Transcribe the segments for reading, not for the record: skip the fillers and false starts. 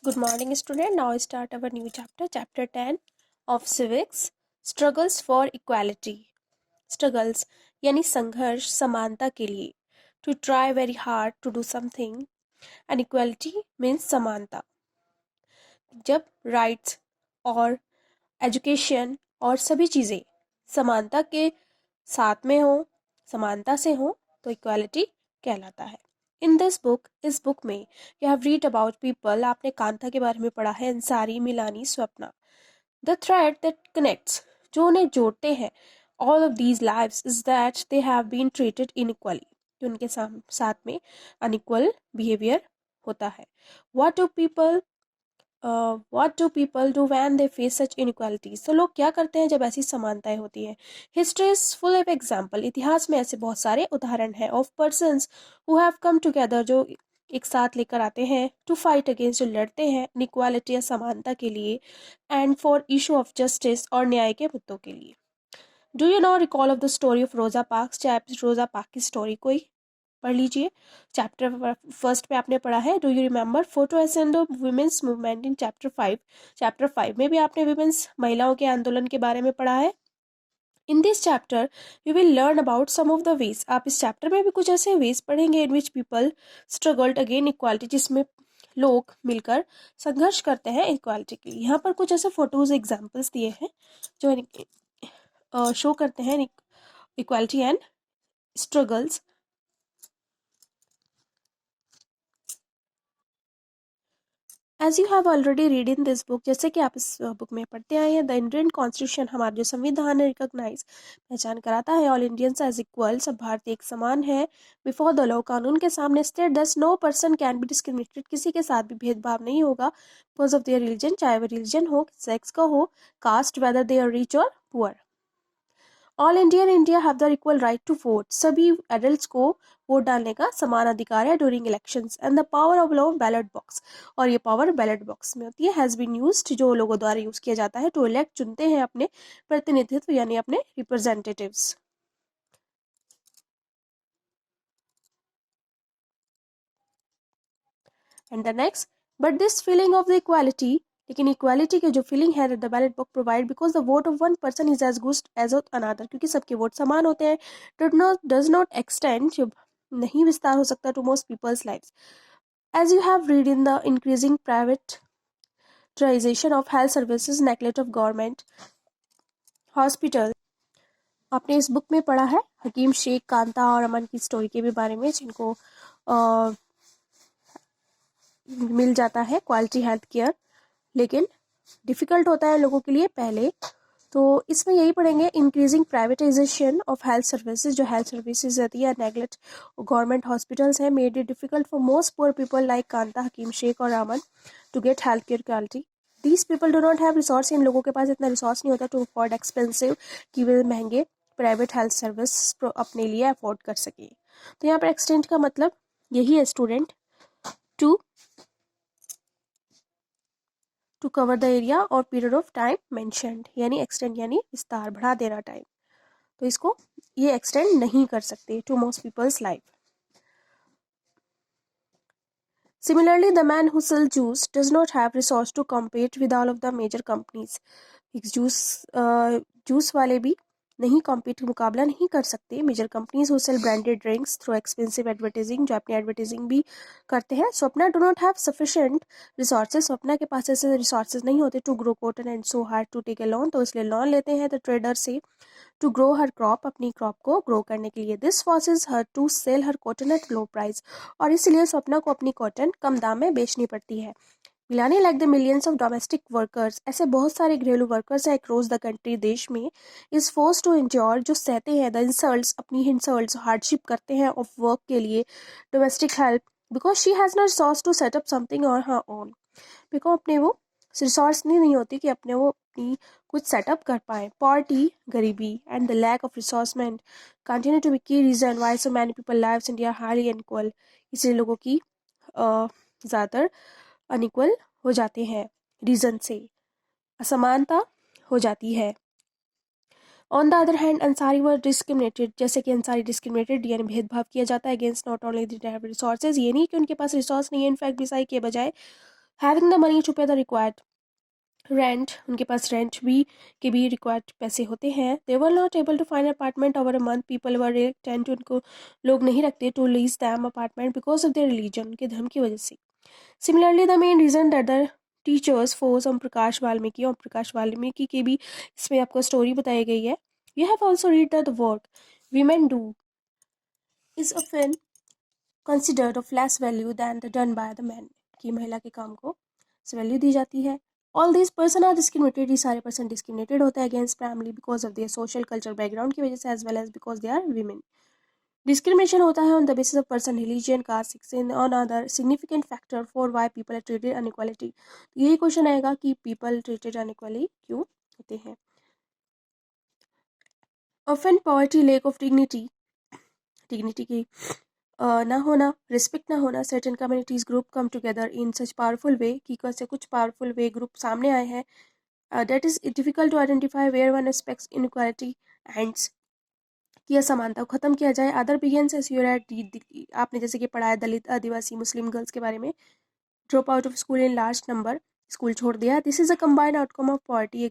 Good morning, student. Now start our new chapter, chapter 10 of civics, struggles for equality. Struggles यानी संघर्ष समानता के लिए. To try very hard to do something. And equality means समानता. जब rights और education और सभी चीज़ें समानता के साथ में हो, समानता से हो, तो equality कहलाता है. इन दिस बुक, इस बुक में you have read about people. आपने कांता के बारे में पढ़ा है, Ansari, Milani, Swapna. The thread that connects, जो उन्हें जोड़ते हैं, all of these lives is that they have been treated unequally. उनके साथ में अनइक्वल बिहेवियर होता है. What do people do when they face such inequalities? तो लोग क्या करते हैं जब ऐसी समानताएं होती हैं? History is full of example. इतिहास में ऐसे बहुत सारे उदाहरण हैं of persons who have come together, जो एक साथ लेकर आते हैं, to fight against, जो लड़ते हैं inequality या समानता के लिए, and for issue of justice, और न्याय के मुद्दों के लिए. Do you know recall of the story of Rosa Parks? चाहे आप रोजा पार्क की स्टोरी कोई पढ़ लीजिए. चैप्टर फर्स्ट पे आपने पढ़ा है. Do you remember photo ascend of women's movement in chapter 5? Chapter 5 में भी आपने वुमेन्स, महिलाओं के आंदोलन के बारे में पढ़ा है. In this chapter you will learn about some of the ways. आप इस चैप्टर में भी कुछ ऐसे वेज पढ़ेंगे in which people struggled again equality, जिसमें लोग मिलकर संघर्ष करते हैं इक्वालिटी के लिए. यहाँ पर कुछ ऐसे फोटोज एग्जाम्पल्स दिए हैं जो शो करते हैं equality and struggles. As you have already read in this book, जैसे कि आप इस बुक में पढ़ते आए हैं, द इंडियन कॉन्स्टिट्यूशन, हमारा जो संविधान है, रिकॉग्नाइज, पहचान कराता है ऑल इंडियंस एज इक्वल, सब भारतीय एक समान है, बिफोर द लॉ, कानून के सामने, state that no person can be discriminated, किसी के साथ भी भेदभाव नहीं होगा बिकॉज ऑफ देयर रिलीजन, चाहे वह रिलीजन हो, सेक्स का हो, caste, whether they are rich और poor. All Indian India have the equal right to vote, सभी एडल्ट्स को वोट डालने का समान अधिकार है during elections. And the power of law ballot box, और ये पावर बैलेट बॉक्स में होती है. हैज बीन यूज्ड, जो लोगों द्वारा यूज किया जाता है, टू इलेक्ट, चुनते हैं अपने प्रतिनिधित्व यानी अपने representatives. And the next, but this feeling of the equality, लेकिन इक्वालिटी के जो फीलिंग है the ballot box provide, because the vote of one person is as good as of another, क्योंकि सबके वोट समान होते हैं. डज नॉट एक्सटेंड, जो नहीं विस्तार हो सकता to most peoples lives. As you have read in the increasing privatization of health services, neglect of government hospital, आपने इस बुक में पढ़ा है हकीम शेख, कांता और अमन की स्टोरी के भी बारे में, जिनको मिल जाता है क्वालिटी हेल्थ केयर, लेकिन डिफ़िकल्ट होता है लोगों के लिए पहले. तो इसमें यही पढ़ेंगे, increasing privatisation of health services, जो हेल्थ सर्विसेज रहती है, नेगलेक्ट गवर्नमेंट हॉस्पिटल्स है, made it difficult for most poor people like Kanta, Hakim Sheikh और Raman to get health care quality. These people do not have resource, इन लोगों के पास इतना रिसोर्स नहीं होता टू अफोर्ड एक्सपेंसिव, कि वे महंगे प्राइवेट हेल्थ सर्विस अपने लिए अफोर्ड कर सके. तो यहाँ पर एक्सटेंट का मतलब यही है student, to cover the area और पीरियड ऑफ टाइम मेंशन्ड, यानी एक्सटेंड यानी विस्तार, बढ़ा देना टाइम. तो इसको ये एक्सटेंड नहीं कर सकते to most peoples life. Similarly, the man who sells juice does not have resource to compete with all of the major companies. जूस वाले भी नहीं कॉम्पीट, मुकाबला नहीं कर सकते major companies who sell branded drinks through expensive advertising, जो अपनी एडवर्टाइजिंग भी करते हैं. Swapna do not have sufficient resources, Swapna के पास ऐसे रिसोर्सेज नहीं होते to grow cotton and so hard to take a loan, तो इसलिए लोन लेते हैं द ट्रेडर से टू ग्रो हर क्रॉप, अपनी क्रॉप को ग्रो करने के लिए. This forces her to sell her cotton at low price, और इसलिए स्वप्ना को अपनी कॉटन कम दाम में बेचनी पड़ती है. Milani like the millions of domestic workers, ऐसे बहुत सारे घरेलू वर्कर्स हैं अक्रॉस द कंट्री, देश में, इज फोर्स टू इंश्योर, जो सहते हैं द इंसल्ट्स, अपनी इंसल्ट्स, हार्डशिप करते हैं ऑफ वर्क के लिए, domestic help, because she has no resource to set up something on her own, because अपने वो रिसोर्स नहीं होती कि अपने वो अपनी कुछ सेटअप कर पाए. पॉवर्टी, गरीबी, and the lack of resources continue to be key reason why so many people lives India highly unequal, इसलिए लोगों की ज़्यादातर अनइक्वल हो जाते हैं, रीजन से असमानता हो जाती है. On the other hand Ansari were discriminated, जैसे कि अंसारी डिस्क्रिमिनेटेड यानी भेदभाव किया जाता है against not only the resources, ये नहीं कि उनके पास रिसोर्स नहीं है, इनफैक्ट बिसाई के बजाय हैविंग द मनी टू पे द रिक्वायर्ड रेंट, उनके पास रेंट भी के भी रिक्वायर्ड पैसे होते हैं। They were not able to find apartment over a month, people were reluctant, उनको लोग नहीं रखते to lease them apartment because of their religion, उनके धर्म की वजह से। Similarly the main reason that the teachers force Om Prakash Valmiki की भी इसमें आपको स्टोरी बताई गई है। You have also read the work women do is often considered of less value than the done by the man, कि महिला के काम को वैल्यू दी जाती है। All this person are discriminated, ये सारे पर्सन डिस्क्रिमिनेटेड होते हैं against family because of their social culture background की वजह से, as well as because they are women. Discrimination होता है on the basis of person religion, caste, sex, on other significant factor for why people are treated unequality. यही question आएगा कि people treated unequally क्यों होते हैं। Often poverty, lack of dignity की ना होना, रिस्पेक्ट ना होना, certain communities group come together in such powerful way, कि कैसे कुछ पावरफुल वे ग्रुप सामने आए हैं। That is difficult to identify where one respects inequality ends, कि असमानता को खत्म किया जाए। Other begins as you read, आपने जैसे कि पढ़ा है दलित, आदिवासी, मुस्लिम गर्ल्स के बारे में। Drop out of school in large number, school छोड़ दिया। This is a combined outcome of poverty,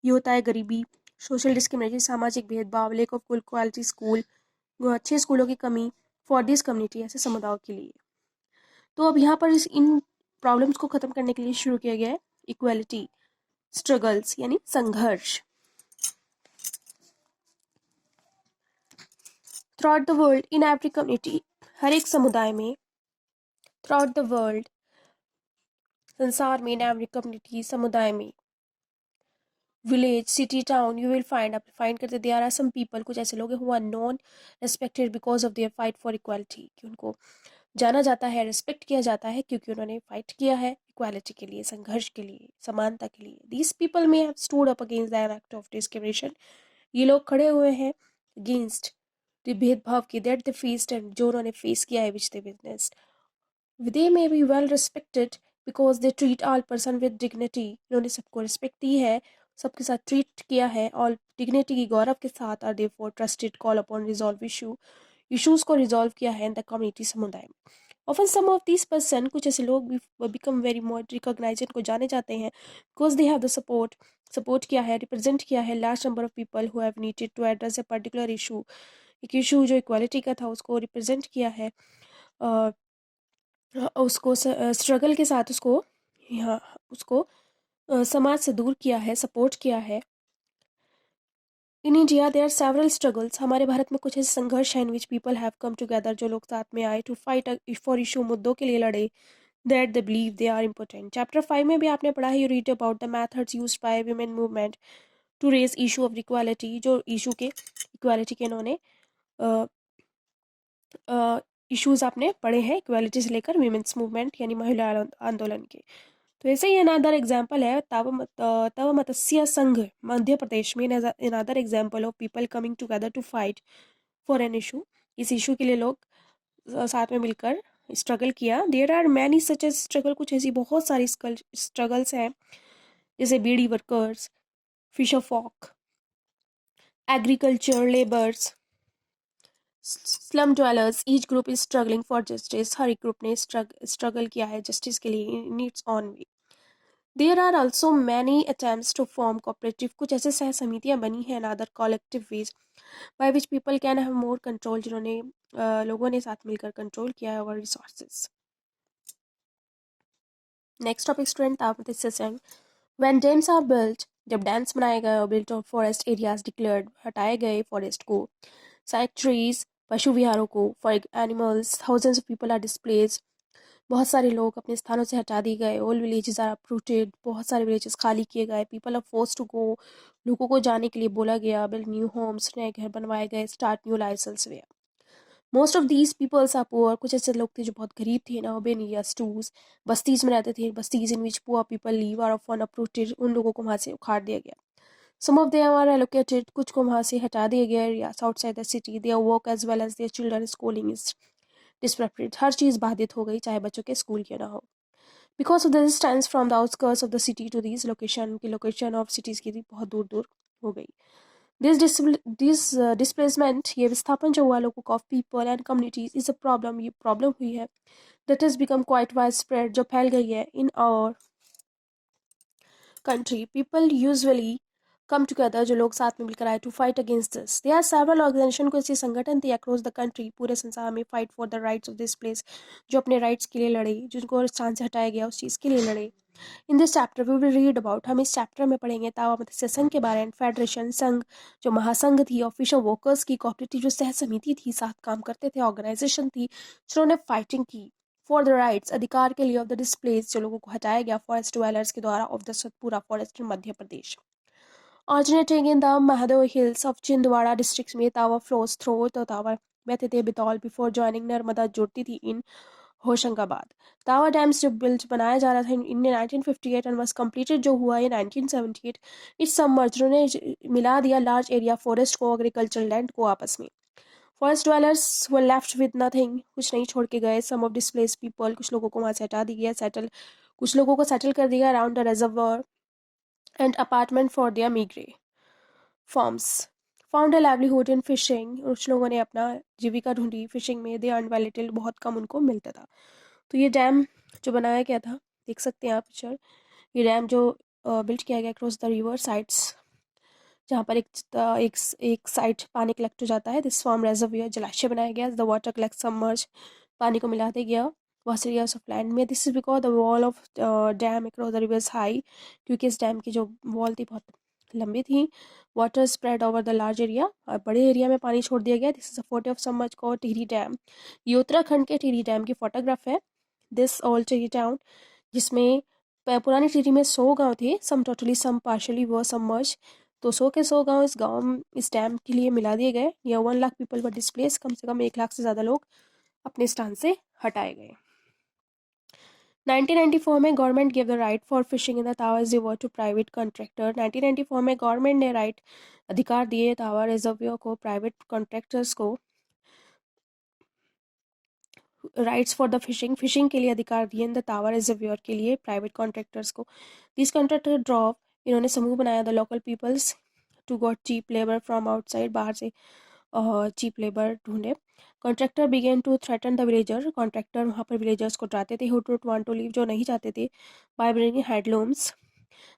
ये होता है गरीबी, सोशल डिस्क्रिमिनेशन, सामाजिक भेदभाव, lake of good quality school, अच्छे स्कूलों की कमी फॉर दिस कम्युनिटी, ऐसे समुदायों के लिए। तो अब यहाँ पर इन प्रॉब्लम्स को खत्म करने के लिए शुरू किया गया है इक्वालिटी स्ट्रगल्स, यानी संघर्ष। Through the world in every community, हर एक समुदाय में, थ्रू द वर्ल्ड संसार में, इन एवरी कम्युनिटी समुदाय में, village, city, town, you will find, आप फाइंड करते देयर आर सम पीपल, कुछ ऐसे लोग हैं who are non respected because of their fight for equality, कि उनको जाना जाता है, रिस्पेक्ट किया जाता है क्योंकि उन्होंने फाइट किया है इक्वालिटी के लिए, संघर्ष के लिए, समानता के लिए। दीज पीपल में have stood up against the act of discrimination, ये लोग खड़े हुए हैं अगेंस्ट भेदभाव की, दैट द फेस्ड, एंड जो उन्होंने फेस किया है, which they witnessed. They may be well respected because they treat all person with dignity, इन्होंने सबको रिस्पेक्ट दी है, सबके साथ ट्रीट किया है और डिग्निटी की, गौरव के साथ, और therefore trusted call upon resolve issues को रिजॉल्व किया है इन द कम्युनिटी, समुदाय में। Often some of this person, कुछ ऐसे लोग भी बिकम वेरी मोर रिकॉग्नाइज, इनको जाने जाते हैं because they have the support किया है, रिप्रेजेंट किया है large number of people who have needed to address a particular issue, एक इशू जो इक्वालिटी का था उसको रिप्रेजेंट किया है, उसको स्ट्रगल के साथ उसको, यहाँ उसको समाज से दूर किया है, सपोर्ट किया है। In India there are several struggles, हमारे भारत में कुछ ऐसे संघर्ष हैं in which people have come together, जो लोग साथ में आए टू फाइट फॉर इशू, मुद्दों के लिए लड़े, that they believe they are important. Chapter 5 में भी आपने पढ़ा है, you read about the methods used by women movement to raise issue of equality, जो इशू के इक्वालिटी के इन्होंने इश्यूज आपने पढ़े हैं इक्वालिटी से लेकर वीमेंस मूवमेंट यानी महिला आंदोलन के। तो ऐसे ही अनादर एग्जाम्पल है तव मत्स्य संघ मध्य प्रदेश में, another example of people coming together to fight for an issue, इस इशू के लिए लोग साथ में मिलकर स्ट्रगल किया। There are many such as struggle, कुछ ऐसी बहुत सारी स्ट्रगल्स हैं, जैसे beedi workers, fisher folk, agriculture labours, slum dwellers, each group is struggling for justice, हर एक ग्रुप ने स्ट्रगल किया है जस्टिस के लिए in its own way. There are also many attempts to form cooperative, कुछ ऐसे सह समितियाँ बनी हैं and other collective ways by which people can have more control, जिन्होंने लोगों ने साथ मिलकर कंट्रोल किया है over resources. Next topic student, आप इससे send when dams are built, जब डैम्स बनाए गए और built of forest areas declared, हटाए गए फॉरेस्ट को, सैंक्चुरीज, पशु विहारों को, for animals, thousands of people are displace, बहुत सारे लोग अपने स्थानों से हटा दिए गए, ऑल विलेजेस आर अपरूटेड, बहुत सारे विलेजेस खाली किए गए, people are force to go, लोगों को जाने के लिए बोला गया, बिल्ड न्यू होम्स, नए घर बनवाए गए, start new life elsewhere. Most of these peoples are poor, कुछ ऐसे लोग थे जो बहुत गरीब थे ना, urban areas टूज, बस्तीज में रहते थे, bastis in which poor people live are often uprooted, उन लोगों को वहाँ से उखाड़ दिया गया। Some of them are allocated, कुछ को वहाँ से हटा दिया गया areas outside the city, their work as well as their children schooling is disrupted, हर चीज़ बाधित हो गई, चाहे बच्चों के स्कूल क्यों ना हो। Because of the distance from the outskirts of the city to these location, की लोकेशन ऑफ सिटीज़ की थी बहुत दूर दूर हो गई। दिस डिस्प्लेसमेंट, ये विस्थापन जो हुआ लोगों को of people and communities, is a problem, ये प्रॉब्लम हुई है that is become quite wide spread, जो फैल गई है in our country. People usually come together, जो लोग साथ में मिलकर आए, to fight against this. There are several organization, को ऐसे संगठन थे अक्रॉस द कंट्री, पूरे संसार में, fight for the rights of this place, जो अपने राइट्स के लिए लड़े, जिनको उस स्थान से हटाया गया उस चीज़ के लिए लड़े। In this chapter we will read about, हम इस चैप्टर में पढ़ेंगे तावा मत्स्य संघ के बारे में, फेडरेशन संघ, जो महासंघ थी, ऑफिशियल वर्कर्स की कोऑपरेटिव जो सह समिति थी, साथ काम करते थे, ऑर्गेनाइजेशन थी जिन्होंने फाइटिंग की फॉर द राइट्स, अधिकार के लिए, ऑफ द डिस्प्लेस, जो लोगों को हटाया गया फॉरेस्ट ड्वेलर्स के द्वारा, of the Satpura forest in Madhya Pradesh. Originating in the Mahadev hills of Chhindwara district में तावा फ्लोज थ्रू तो तावा बहते थे बितौल बिफोर जॉइनिंग नर्मदा जुड़ती थी इन होशंगाबाद। तावा डैम्स जो बिल्ट बनाया जा रहा था इन 1958 एंड वाज कंप्लीटेड, जो हुआ है 1978। इस सबमर्ज ने मिला दिया लार्ज एरिया फॉरेस्ट को, एग्रीकल्चरल लैंड को आपस में। Forest dwellers were left with nothing, कुछ नहीं छोड़ के गए। सम ऑफ डिस्प्लेस पीपल, कुछ लोगों को वहाँ से हटा दिया, सेटल, कुछ लोगों को सेटल कर दिया around the reservoir and apartment for their meagre farms. Found a livelihood in fishing, कुछ लोगों ने अपना जीविका ढूंढी फिशिंग में। दे अर्न वेरी लिटिल, बहुत कम उनको मिलता था। तो ये डैम जो बनाया गया था, देख सकते हैं आप पिक्चर, ये डैम जो बिल्ट किया गया क्रॉस द रिवर साइड्स, जहाँ पर एक साइड पानी कलेक्ट हो जाता है। दिस फॉर्म रेजर्वियर, जलाशय बनाया गया। द वाटर कलेक्ट सबमर्ज, पानी को मिलाते गया वास्ट एरियाज ऑफ लैंड में। This is because the wall of dam across the reverse high, क्योंकि इस डैम की जो वॉल थी बहुत लंबी थी। Water spread over the large area, और बड़े एरिया में पानी छोड़ दिया गया। This is a photo of submerge को टिहरी डैम, ये उत्तराखंड के टिहरी डैम की फोटोग्राफ है। दिस ओल्ड टिहरी टाउन, जिसमें पुरानी टिहरी में 100 गांव थे, सम टोटली सम पार्शली वो सबमर्ज। तो 100 के 100 गांव इस डैम के लिए मिला दिए गए। या 1 लाख पीपल वर डिस्प्लेस, कम से कम 1 लाख से ज़्यादा लोग अपने स्थान से हटाए गए। 1994 में government give the right for fishing in the तावा रिजर्वियर टू प्राइवेट कॉन्ट्रैक्टर। 1994 में गवर्नमेंट ने राइट, अधिकार दिए तावा रिजर्वियर को प्राइवेट कॉन्ट्रैक्टर्स को, राइट्स फॉर द फिशिंग के लिए अधिकार दिए इन द तावा रिजर्वियर के लिए प्राइवेट कॉन्ट्रैक्टर्स को। दिस कॉन्ट्रैक्टर ड्रॉप, इन्होंने समूह बनाया the local peoples to got cheap labour from outside, बाहर से चीप लेबर ढूंढे। Contractor began to threaten the villager, contractor वहाँ पर विलेजर्स को डराते थे, who don't want to leave, जो नहीं चाहते थे, by bringing handlooms.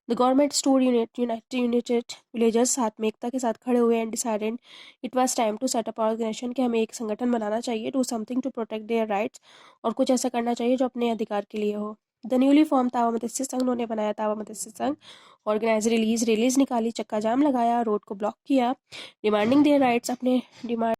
The government stood united villagers साथ में एकता के साथ खड़े हुए and decided it was time to set up organization, कि हमें एक संगठन बनाना चाहिए, do something to protect their rights, और कुछ ऐसा करना चाहिए जो अपने अधिकार के लिए हो। द न्यूली फॉर्म तावा मत्स्य संघ, उन्होंने बनाया तावा मत्स्य संघ, ऑर्गेनाइज रिलीज निकाली, चक्का जाम लगाया, रोड को ब्लॉक किया, डिमांडिंग देयर राइट्स, अपने डिमांड